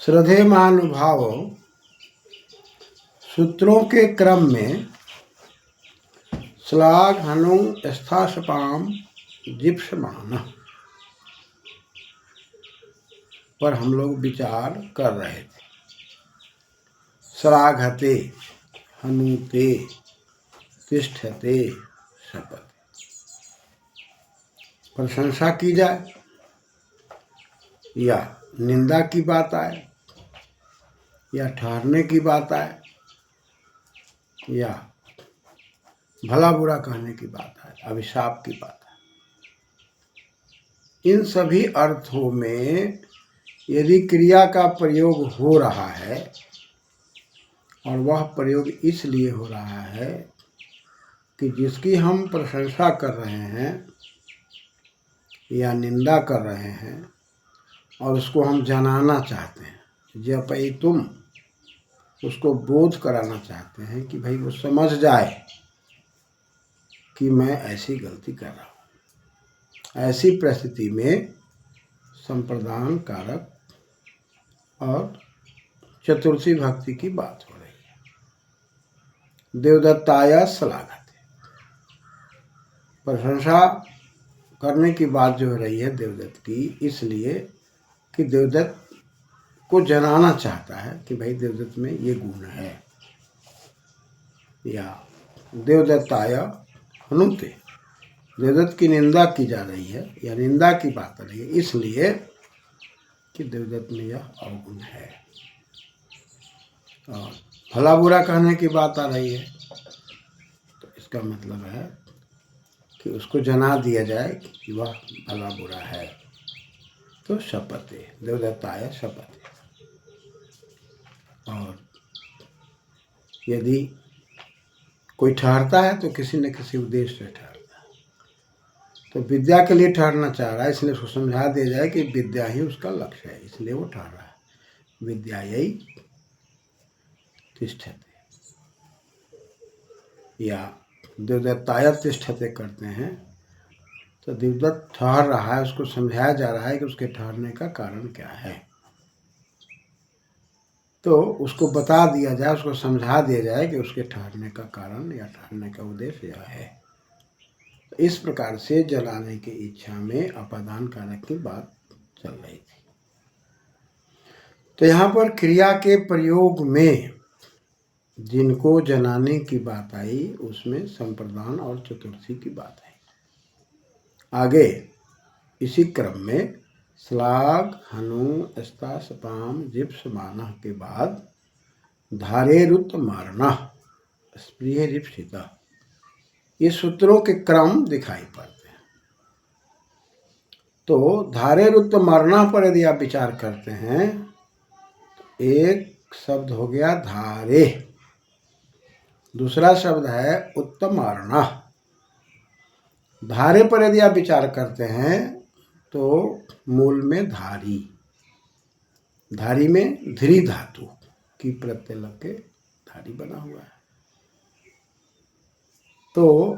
श्रद्धेयानुभाव सूत्रों के क्रम में श्लाघ हनु स्थासपाम जिप्समान पर हम लोग विचार कर रहे थे। श्लाघते हनुते तिष्ठते शपथ, प्रशंसा की जाए या निंदा की बात आए या ठहरने की बात आए या भला बुरा कहने की बात आए, अभिशाप की बात आए, इन सभी अर्थों में यदि क्रिया का प्रयोग हो रहा है और वह प्रयोग इसलिए हो रहा है कि जिसकी हम प्रशंसा कर रहे हैं या निंदा कर रहे हैं और उसको हम जनाना चाहते हैं, जपई तुम, उसको बोध कराना चाहते हैं कि भाई वो समझ जाए कि मैं ऐसी गलती कर रहा हूँ। ऐसी परिस्थिति में संप्रदान कारक और चतुर्थी भक्ति की बात हो रही है। देवदत्ताय श्लाघते, प्रशंसा करने की बात जो हो रही है देवदत्त की, इसलिए कि देवदत्त को जनाना चाहता है कि भाई देवदत्त में ये गुण है। या देवदत्ताय हनुते, देवदत्त की निंदा की जा रही है या निंदा की बात आ रही है इसलिए कि देवदत्त में यह अवगुण है। और भला बुरा कहने की बात आ रही है तो इसका मतलब है कि उसको जना दिया जाए कि वह भला बुरा है। तो शपथे, देवदत्ताय शपथे। और यदि कोई ठहरता है तो किसी न किसी उद्देश्य से ठहरता है, तो विद्या के लिए ठहरना चाह रहा है, इसलिए उसको समझा दिया जाए कि विद्या ही उसका लक्ष्य है, इसलिए वो ठहर रहा है। विद्यायै तिष्ठते या देवदत्ताय तिष्ठते करते हैं तो देवदत्त ठहर रहा है, उसको समझाया जा रहा है कि उसके ठहरने का कारण क्या है। तो उसको बता दिया जाए, उसको समझा दिया जाए कि उसके ठहरने का कारण या ठहरने का उद्देश्य यह है। तो इस प्रकार से जलाने की इच्छा में अपादान कारक की बात चल रही थी। तो यहाँ पर क्रिया के प्रयोग में जिनको जनाने की बात आई उसमें संप्रदान और चतुर्थी की बात आई। आगे इसी क्रम में श्लाघ हनु स्तासपाम जिप्समान के बाद धारेरुत मारणा स्प्रिय रिप्सिता, ये सूत्रों के क्रम दिखाई पड़ते हैं। तो धारेरुत मारणा पर यदि आप विचार करते हैं तो एक शब्द हो गया धारे, दूसरा शब्द है उत्तमारणा। धारे पर यदि आप विचार करते हैं तो मूल में धारी, धारी में ध्री धातु की प्रत्यय लग के धारी बना हुआ है। तो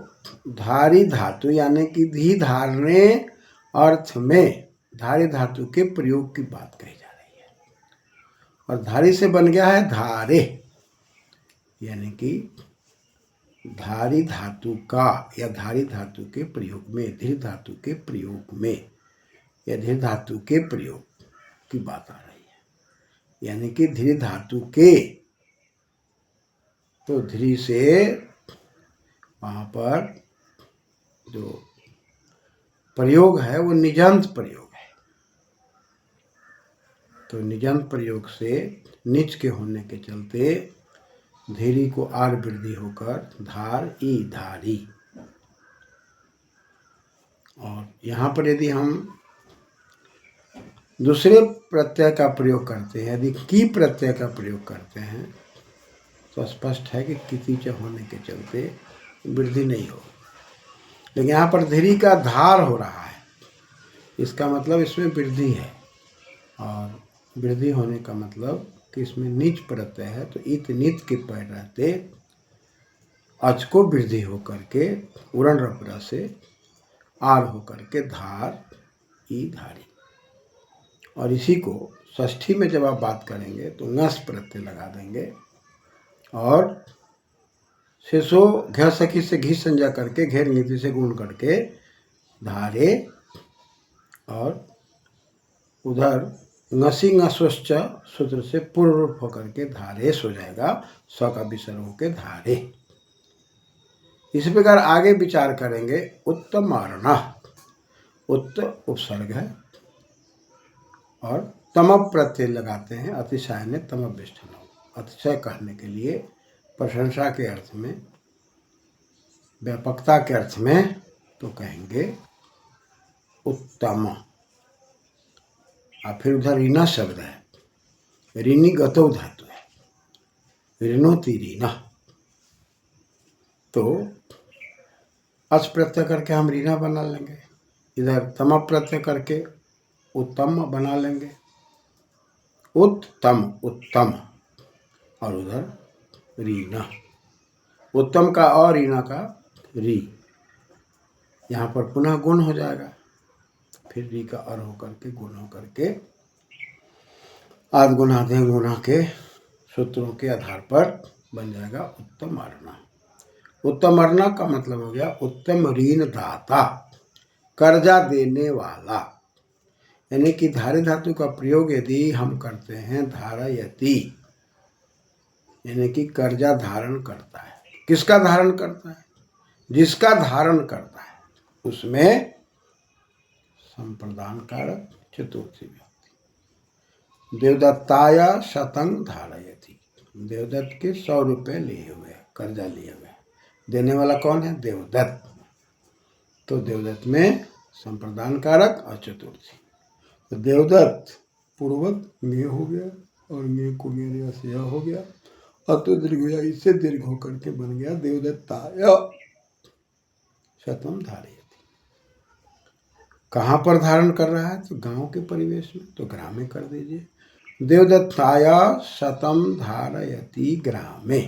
धारी धातु यानी कि धी धारने अर्थ में धारी धातु के प्रयोग की बात कही जा रही है। और धारी से बन गया है धारे, यानी कि धारी धातु का या धारी धातु के प्रयोग में, धीर धातु के प्रयोग में या धीर धातु के प्रयोग की बात आ रही है। यानी कि धीर धातु के, तो धीरी से वहाँ पर जो प्रयोग है वो निजंत प्रयोग है। तो निजंत प्रयोग से निच के होने के चलते धीरी को आर वृद्धि होकर धार ई धारी। और यहाँ पर यदि हम दूसरे प्रत्यय का प्रयोग करते हैं, यदि की प्रत्यय का प्रयोग करते हैं तो स्पष्ट है कि कितीच होने के चलते वृद्धि नहीं हो। लेकिन यहाँ पर धीरी का धार हो रहा है, इसका मतलब इसमें वृद्धि है। और वृद्धि होने का मतलब कि इसमें नीच प्रत्यय है, तो इत नित के पैर रहते अच को वृद्धि होकर के उरण रपरा से आर होकर के धार ई धारी। और इसी को षष्ठी में जब आप बात करेंगे तो ngस प्रत्यय लगा देंगे और शेषो घ सखी से घी संज्ञा करके घेर नीति से गुण करके धारे और उधर ngसी ngस्वश्च सूत्र से पूर्व रूप होकर के धारेश हो जाएगा, स का विसर्ग होकर धारे। इसी प्रकार आगे विचार करेंगे। उत्तमार्णा, उत्त उपसर्ग है और तम प्रत्यय लगाते हैं अतिशय ने तम विष्ठन, अतिशय कहने के लिए, प्रशंसा के अर्थ में, व्यापकता के अर्थ में, तो कहेंगे उत्तम। और फिर उधर ऋणा शब्द है, ऋणी गतौ धातु है, ऋणोति ऋणा, तो अच प्रत्यय करके हम रीना बना लेंगे, इधर तम प्रत्यय करके उत्तम बना लेंगे, उत्तम उत्तम, और उधर रीना, उत्तम का और रीना का री, यहाँ पर पुनः गुण हो जाएगा, फिर री का और होकर के गुण होकर के आध गुणाधे गुणा के सूत्रों के आधार पर बन जाएगा उत्तम अर्णा। उत्तम अर्णा का मतलब हो गया उत्तम ऋण दाता, कर्जा देने वाला। यानी कि धारे धातु का प्रयोग यदि हम करते हैं धारयति, यानी कि कर्जा धारण करता है। किसका धारण करता है? जिसका धारण करता है, उसमें संप्रदान कारक चतुर्थी व्यक्ति। देवदत्ताया शतंग धारयति, देवदत्त के 100 रुपये लिए हुए, कर्जा लिए हुए, देने वाला कौन है? देवदत्त। तो देवदत्त में संप्रदान कारक और चतुर्थी। तो देवदत्त पूर्वक में हो गया और में को मेरे से यह हो गया, और तो दीर्घ हुआ, इससे दीर्घ होकर के बन गया देवदत्ताया शतम धारयति। कहाँ पर धारण कर रहा है? तो गांव के परिवेश में, तो ग्रामे कर दीजिए। देवदत्ताया शतम धारयति ग्रामे।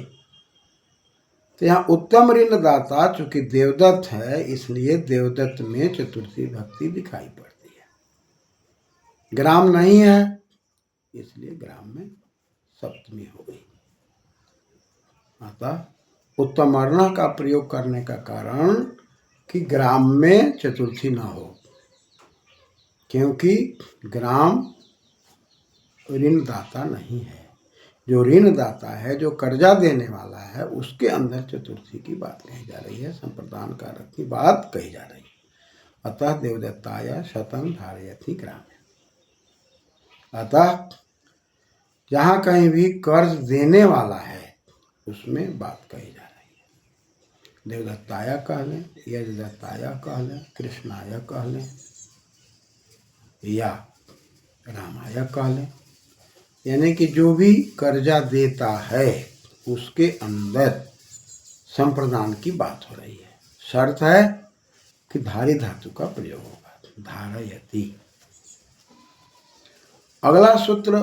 तो यहाँ उत्तम ऋणदाता चूंकि देवदत्त है, इसलिए देवदत्त में चतुर्थी भक्ति दिखाई पड़ती है। ग्राम नहीं है, इसलिए ग्राम में सप्तमी हो गई। अतः उत्तम अर्ण का प्रयोग करने का कारण कि ग्राम में चतुर्थी न हो, क्योंकि ग्राम ऋणदाता नहीं है। जो ऋणदाता है, जो कर्जा देने वाला है, उसके अंदर चतुर्थी की बात कही जा रही है, संप्रदान कारक की बात कही जा रही है। अतः देवदत्ताया शतम धारयति ग्रामे। अतः जहाँ कहीं भी कर्ज देने वाला है, उसमें बात कही जा रही है। देवदत्ताया कह लें, यजदत्ताया कह लें, कृष्णाया कह लें, या रामाया कह लें, यानी कि जो भी कर्जा देता है उसके अंदर संप्रदान की बात हो रही है। शर्त है कि धारी धातु का प्रयोग होगा, धारयति। अगला सूत्र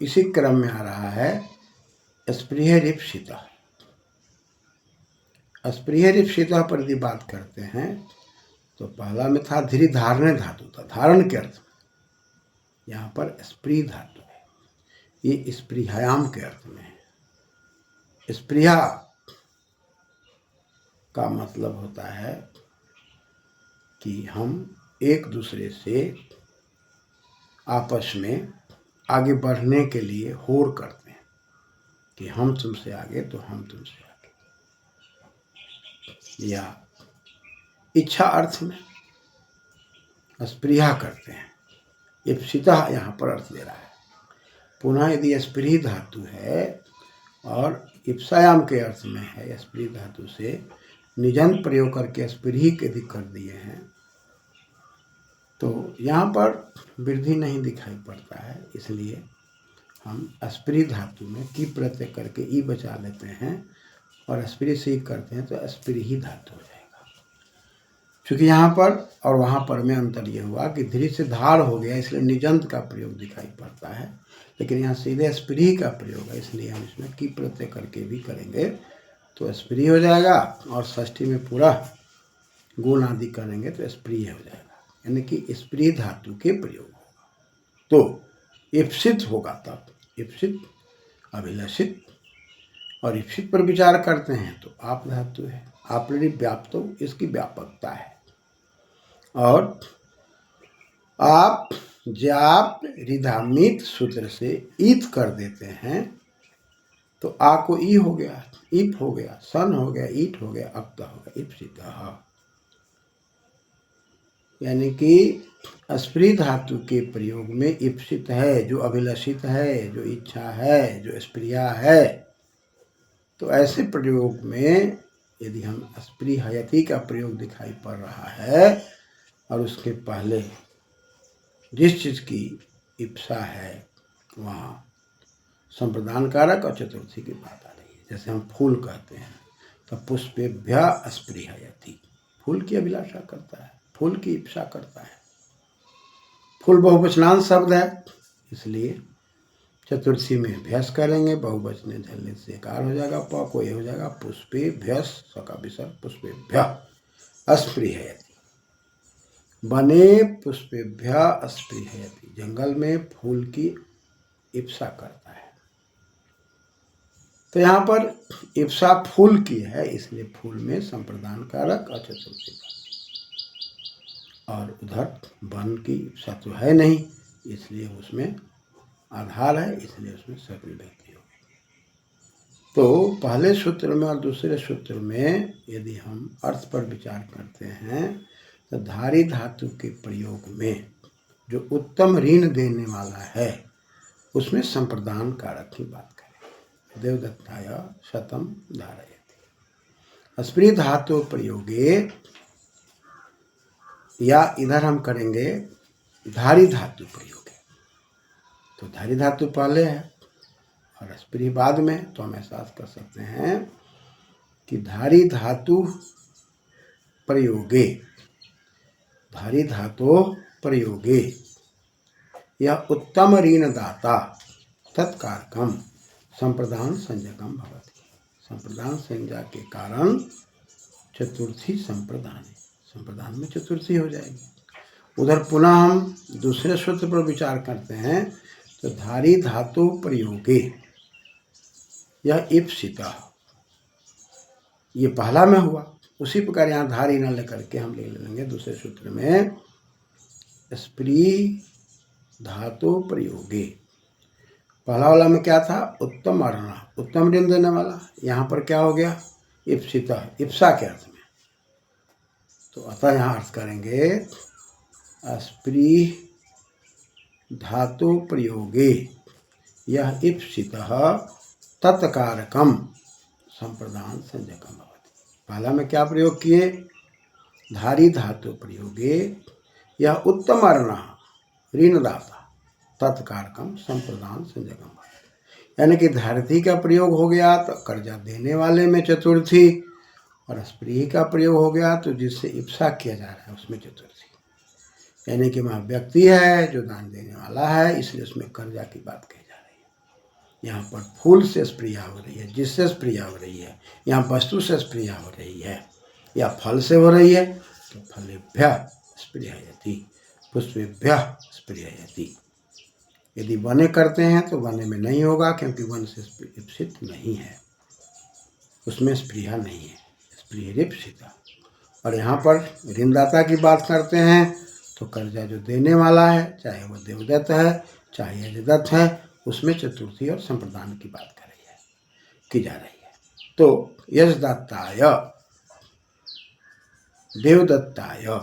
इसी क्रम में आ रहा है, स्पृह रिप्सिता। स्पृह रिप्सिता पर यदि बात करते हैं तो पहला में था धीरे धारणे धातु था, धारण के अर्थ में। यहाँ पर स्पृह धातु है, ये स्पृहायाम के अर्थ में है। स्पृहा का मतलब होता है कि हम एक दूसरे से आपस में आगे बढ़ने के लिए होड़ करते हैं कि हम तुमसे आगे तो हम तुमसे आगे, या इच्छा अर्थ में स्पृहा करते हैं। इप्सिता यहाँ पर अर्थ दे रहा है। पुनः यदि स्पृह धातु है और इप्सायाम के अर्थ में है, स्पृह धातु से निजंत प्रयोग करके स्पृह के भी कर दिए हैं, तो यहाँ पर वृद्धि नहीं दिखाई पड़ता है, इसलिए हम स्पृह धातु में की प्रत्यय करके ई बचा लेते हैं और स्पृह से करते हैं तो स्पृही धातु हो जाएगा। क्योंकि यहाँ पर और वहाँ पर में अंतर ये हुआ कि धीरे से धार हो गया, इसलिए निजंत का प्रयोग दिखाई पड़ता है, लेकिन यहाँ सीधे स्पृह का प्रयोग है, इसलिए हम इसमें की प्रत्यय करके भी करेंगे तो स्पृह हो जाएगा, और षष्ठी में पूरा गुण आदि करेंगे तो स्पृह हो जाएगा, यानी कि स्पृह धातु के प्रयोग होगा। तो ईप्सित होगा तब, ईप्सित, अभिलषित और ईप्सित पर विचार करते हैं तो आप धातु है, आपने व्याप्तो, इसकी व्यापकता है। और आप जाप रिधामित सूत्र से ईत कर देते हैं तो आ को ई हो गया, ईप हो गया, सन हो गया, ईट हो गया, अक्ता हो गया, ईप्सित। यानी कि स्प्री धातु के प्रयोग में ईप्सित है, जो अभिलषित है, जो इच्छा है, जो स्प्रिया है। तो ऐसे प्रयोग में यदि हम स्प्री हयति का प्रयोग दिखाई पड़ रहा है और उसके पहले जिस चीज की इप्सा है वहाँ संप्रदान कारक और चतुर्थी की बात आ रही है। जैसे हम फूल कहते हैं तो पुष्पेभ्य स्पृहयति, फूल की अभिलाषा करता है, फूल की इप्सा करता है। फूल बहुवचनांत शब्द है, इसलिए चतुर्थी में भ्यस करेंगे, बहुवचने झलने से कार हो जाएगा, प को ये हो जाएगा, पुष्पेभ्य सका विसर्ग, पुष्पेभ्य स्पृहयति। बने पुष्पेभ्य स्पृहयति, जंगल में फूल की इप्सा करता है। तो यहाँ पर इप्सा फूल की है, इसलिए फूल में संप्रदान कारक और चतुर्थी का, और उधर वन की इप्सा तो है नहीं, इसलिए उसमें आधार है, इसलिए उसमें सविभक्ति होगी। तो पहले सूत्र में और दूसरे सूत्र में यदि हम अर्थ पर विचार करते हैं तो धारी धातु के प्रयोग में जो उत्तम ऋण देने वाला है उसमें संप्रदान कारक की बात करें। देवदत्ताय शतम धारयति। स्प्री धातु प्रयोगे, या इधर हम करेंगे धारी धातु प्रयोगे। तो धारी धातु पहले है और स्प्री बाद में, तो हम एहसास कर सकते हैं कि धारी धातु प्रयोगे, धारी धातु प्रयोगे यह उत्तम ऋणदाता तत्कारकम संप्रदान संज्ञकम भवति। संप्रदान संज्ञा के कारण चतुर्थी संप्रदान, संप्रदान में चतुर्थी हो जाएगी। उधर पुनः हम दूसरे सूत्र पर विचार करते हैं तो धारी धातु प्रयोगे यह ईप्सिता, ये पहला में हुआ, उसी प्रकार यहाँ धारी न लेकर के हम ले लेंगे दूसरे सूत्र में स्प्री धातु प्रयोगे। पहला वाला में क्या था, उत्तम अर्ण, उत्तम ऋण देने वाला, यहाँ पर क्या हो गया, इप्सिता, इप्सा के अर्थ में। तो अतः यहाँ अर्थ करेंगे स्प्री धातु प्रयोगे यह इप्सितः तत्कारकम संप्रदान संज्ञकम भवति। पहला में क्या प्रयोग किए, धारी धातु प्रयोगे यह उत्तम अर्ण ऋणदाता तत्कारकम संप्रदान संज्ञकम भवति। यानी कि धारती का प्रयोग हो गया तो कर्जा देने वाले में चतुर्थी, और स्प्री का प्रयोग हो गया तो जिससे इप्सा किया जा रहा है उसमें चतुर्थी। यानी कि वहाँ व्यक्ति है जो दान देने वाला है, इसलिए उसमें कर्जा की बात कही जा रही है। यहाँ पर फूल से स्प्रिया हो रही है, जिससे स्प्रिया हो रही है, यहाँ वस्तु से स्प्रिया हो रही है, या फल से हो रही है तो फलेभ्य स्पृहयति, पुष्पेभ्य स्पृहयति। यदि वने करते हैं तो वने में नहीं होगा, क्योंकि वन से इप्सित नहीं है, उसमें स्पृहा नहीं है, स्पृहरिप्सिता। और यहाँ पर ऋणदाता की बात करते हैं तो कर्जा जो देने वाला है, चाहे वह देवदत्त है चाहे यजदत्त है, उसमें चतुर्थी और संप्रदान की बात की जा रही है। तो यजदत्ताय देवदत्ताय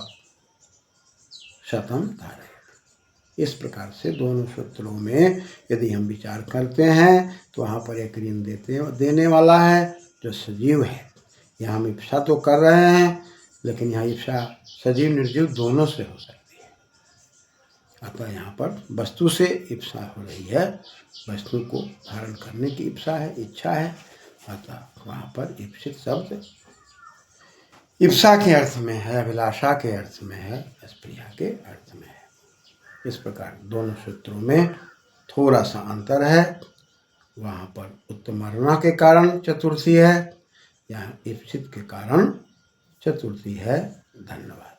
शतम धारयति। इस प्रकार से दोनों सूत्रों में यदि हम विचार करते हैं तो वहाँ पर एक ऋण देने वाला है जो सजीव है। यहाँ हम इप्सा तो कर रहे हैं, लेकिन यहाँ इप्सा सजीव निर्जीव दोनों से हो सकती है। अतः यहाँ पर वस्तु से इप्सा हो रही है, वस्तु को धारण करने की इप्सा है, इच्छा है, अतः वहाँ पर इप्सित शब्द इप्सा के अर्थ में है, अभिलाषा के अर्थ में है, स्प्रिया के अर्थ में है। इस प्रकार दोनों सूत्रों में थोड़ा सा अंतर है। वहाँ पर उत्तमर्णा के कारण चतुर्थी है, यहाँ इप्सित के कारण चतुर्थी है। धन्यवाद।